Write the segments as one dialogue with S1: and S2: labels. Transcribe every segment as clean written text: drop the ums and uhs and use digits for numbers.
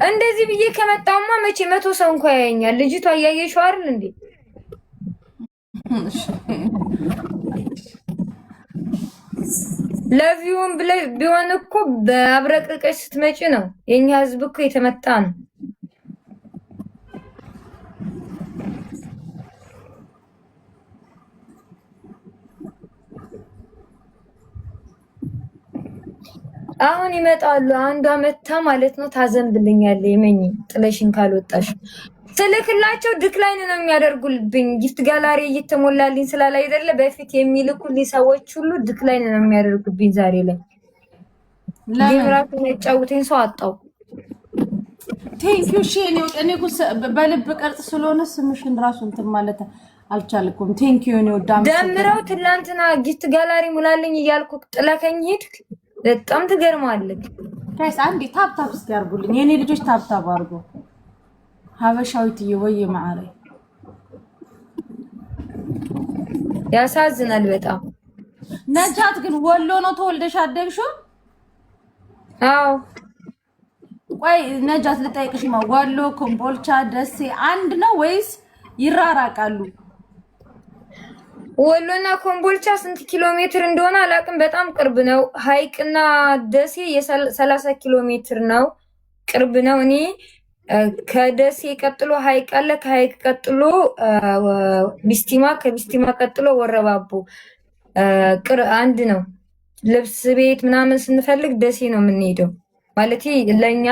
S1: እንደዚህ ብዬ ከመጣውማ መቼ 100 ሰው እንኳን ያየኛል። ልጅቷ እያየሽው አይደል እንዴ? ለቪውን ቢሆን እኮ በአብረቅርቀሽ ስትመጪ ነው። የኛ ህዝብ እኮ የተመጣ ነው። አሁን ይመጣሉ። አንዷ መታ ማለት ነው ታዘንብልኛለች። የመኝ ጥለሽን ካልወጣሽ ስልክላቸው ድክላይን ነው የሚያደርጉልብኝ። ጊፍት ጋላሪ እየተሞላልኝ ስላላ አይደለ በፊት የሚልኩልኝ ሰዎች ሁሉ ድክላይን ነው የሚያደርጉብኝ። ዛሬ ላይ ለምራቱ የሚያጫውተኝ ሰው አጣው።
S2: ቴንኪው ሺ እኔ በልብ ቅርጽ ስለሆነ ስምሽን ራሱ እንትን ማለት አልቻልኩም። ቴንኪው እኔ ወዳም
S1: ደምረው ትላንትና ጊፍት ጋላሪ ሙላልኝ እያልኩ ጥለከኝ ሄድክ። በጣም ትገርማለች።
S2: ጋይስ አንዴ ታፕ እስኪ አድርጉልኝ የኔ ልጆች ታፕ አድርጉ። ሀበሻዊት ወይ ማዓሬ
S1: ያሳዝናል በጣም።
S2: ነጃት ግን ወሎ ነው ተወልደሽ አደግሽው?
S1: አዎ።
S2: ቆይ ነጃት ልጠይቅሽማ ወሎ ኮምቦልቻ ደሴ አንድ ነው ወይስ ይራራቃሉ?
S1: ወሎና ኮምቦልቻ ስንት ኪሎ ሜትር እንደሆነ አላውቅም። በጣም ቅርብ ነው። ሀይቅና ደሴ የ30 ኪሎ ሜትር ነው። ቅርብ ነው። እኔ ከደሴ ቀጥሎ ሀይቅ አለ። ከሀይቅ ቀጥሎ ቢስቲማ፣ ከቢስቲማ ቀጥሎ ወረባቦ አንድ ነው። ልብስ ቤት ምናምን ስንፈልግ ደሴ ነው የምንሄደው። ማለት ለኛ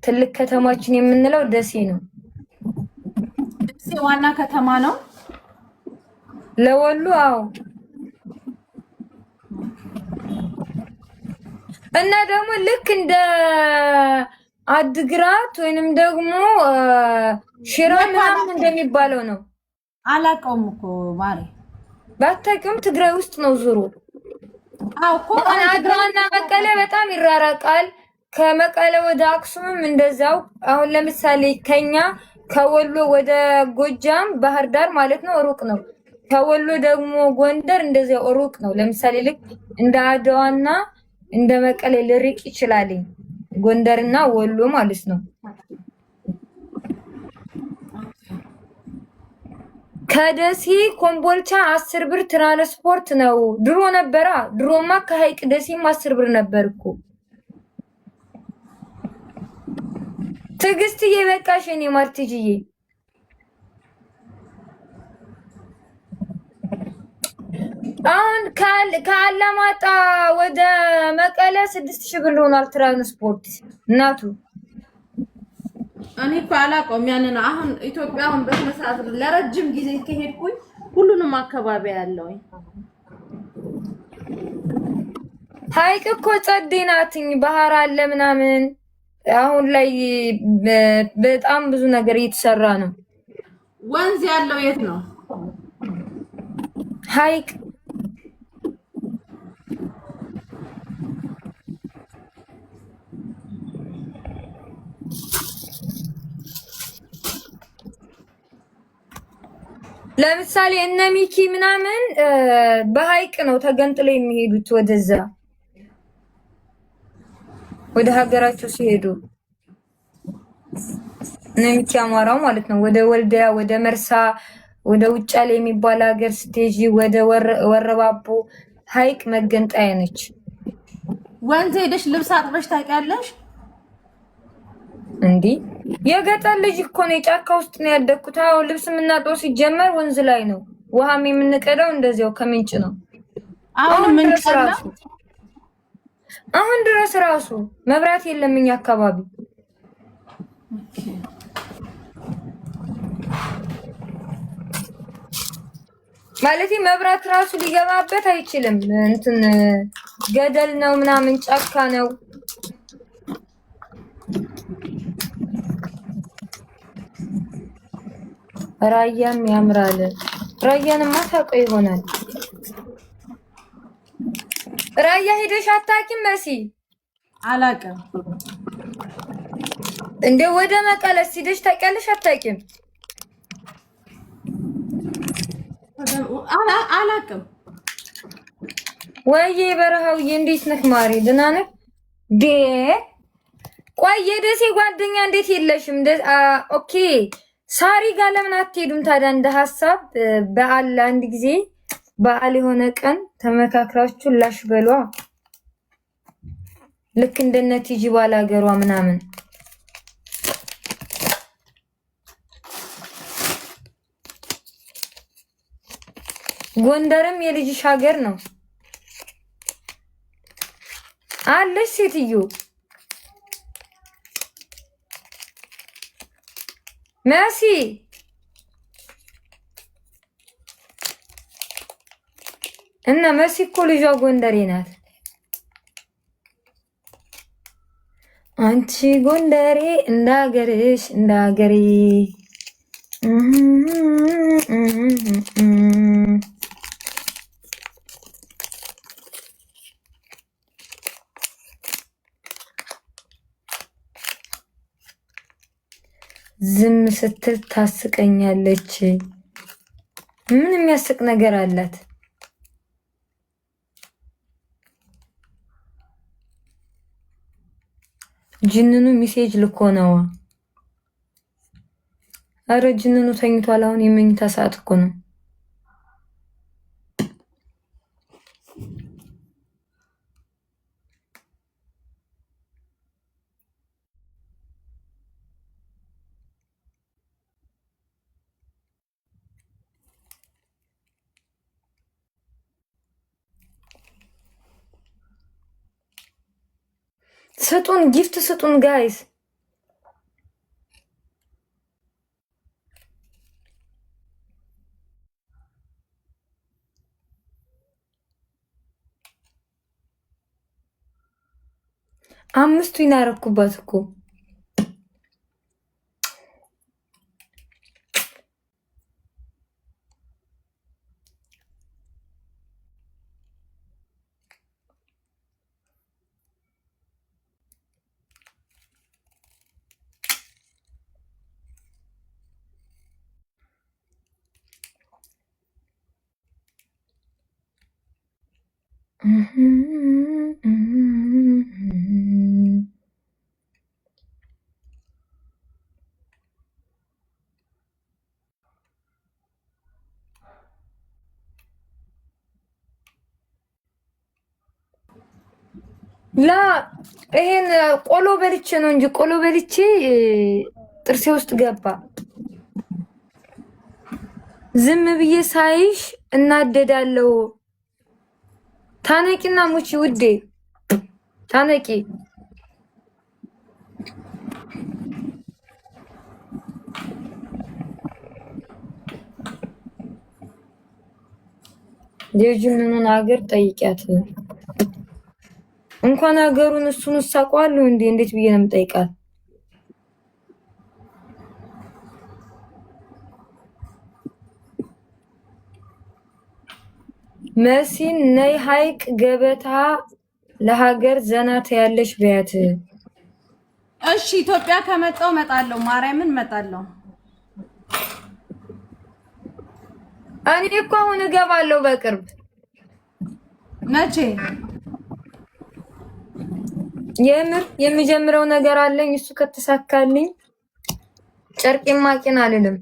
S1: ትልቅ ከተማችን የምንለው ደሴ ነው።
S2: ደሴ ዋና ከተማ ነው
S1: ለወሎ። አዎ። እና ደግሞ ልክ እንደ አድግራት ወይንም ደግሞ ሽራ ምናምን እንደሚባለው ነው።
S2: አላውቀውም እኮ ማሪ።
S1: ባታውቂውም ትግራይ ውስጥ ነው ዙሩ።
S2: አዎ እኮ
S1: አድራና መቀሌ በጣም ይራራቃል። ከመቀሌ ወደ አክሱምም እንደዛው። አሁን ለምሳሌ ከኛ ከወሎ ወደ ጎጃም ባህር ዳር ማለት ነው ሩቅ ነው። ከወሎ ደግሞ ጎንደር እንደዚያው ሩቅ ነው። ለምሳሌ ልክ እንደ አድዋና እንደ መቀሌ ልርቅ ይችላል ጎንደርና ወሎ ማለት ነው። ከደሴ ኮምቦልቻ 10 ብር ትራንስፖርት ነው። ድሮ ነበራ። ድሮማ ከሀይቅ ደሴም 10 ብር ነበር እኮ። ትዕግስትዬ በቃሽ የኔ ማርትዬ። አሁን ከአላማጣ ወደ መቀለ 6000 ብር ሆኗል ትራንስፖርት እናቱ።
S2: እኔ እኮ አላውቀውም ያንን። አሁን ኢትዮጵያ አሁን በስነ ስርዓት ለረጅም ጊዜ ከሄድኩኝ ሁሉንም አካባቢ ያለው
S1: ሀይቅ እኮ ጸዴ ናትኝ። ባህር አለ ምናምን። አሁን ላይ በጣም ብዙ ነገር እየተሰራ ነው።
S2: ወንዝ ያለው የት ነው?
S1: ሀይቅ ለምሳሌ እነ ሚኪ ምናምን በሀይቅ ነው ተገንጥለው የሚሄዱት ወደዛ ወደ ሀገራቸው ሲሄዱ። እነ ሚኪ አማራው ማለት ነው። ወደ ወልዲያ፣ ወደ መርሳ፣ ወደ ውጫሌ የሚባል ሀገር ስትሄጂ ወደ ወረባቦ ሀይቅ መገንጣያ ነች።
S2: ወንዝ ሄደሽ ልብስ አጥበሽ ታውቂያለሽ?
S1: እንዴ የገጠር ልጅ እኮ ነው። ጫካ ውስጥ ነው ያደግኩት። አዎ ልብስ የምናጥበው ሲጀመር ወንዝ ላይ ነው። ውሃም የምንቀዳው እንደዚያው ከምንጭ ነው። አሁን ድረስ ራሱ መብራት የለም እኛ አካባቢ። ማለት መብራት ራሱ ሊገባበት አይችልም። እንትን ገደል ነው ምናምን ጫካ ነው። ራያም ያምራል። ራያንማ ታውቀው ይሆናል። ራያ ሄደሽ አታውቂም መሲ?
S2: አላውቅም።
S1: እንደ ወደ መቀለስ ሄደሽ ታውቂያለሽ? አታውቂም?
S2: አላውቅም።
S1: ወይዬ በረሃውዬ እንዴት ነህ ማሪ? ደህና ነህ? ቆይ የደሴ ጓደኛ እንዴት የለሽም? ኦኬ ሳሪ ጋር ለምን አትሄዱም ታዲያ? እንደ ሀሳብ በዓል አንድ ጊዜ በዓል የሆነ ቀን ተመካክራችሁ ላሽ በሏ። ልክ እንደነ ቲጂ ባላገሯ ምናምን። ጎንደርም የልጅሽ ሀገር ነው አለሽ ሴትዮ። መሲ እና መሲ እኮ ልጇ ጎንደሬ ናት። አንቺ ጎንደሬ እንዳገርሽ እንዳገሬ ዝም ስትል ታስቀኛለች። ምን የሚያስቅ ነገር አላት? ጅንኑ ሚሴጅ ልኮ ነው። አረ ጅንኑ ተኝቷል። አሁን የመኝታ ሰዓት እኮ ነው። ስጡን፣ ጊፍት ስጡን ጋይስ። አምስቱ ይናረኩባት እኮ ላ ይሄን ቆሎ በልቼ ነው እንጂ ቆሎ በልቼ ጥርሴ ውስጥ ገባ። ዝም ብዬ ሳይሽ እናደዳለሁ። ታነቂና ሙቺ ውዴ ታነቂ። የጅኑን ሀገር ጠይቂያት። እንኳን ሀገሩን እሱን ሳቋለሁ እንዴ! እንዴት ብዬ ነው የምጠይቃት? መሲን ነይ ሀይቅ ገበታ ለሀገር ዘናት ያለሽ በያት።
S2: እሺ ኢትዮጵያ ከመጣው መጣለው፣ ማርያምን መጣለው።
S1: እኔ እኮ አሁን እገባለሁ በቅርብ።
S2: መቼ?
S1: የምር የሚጀምረው ነገር አለኝ። እሱ ከተሳካልኝ ጨርቄ ማቂን አልልም።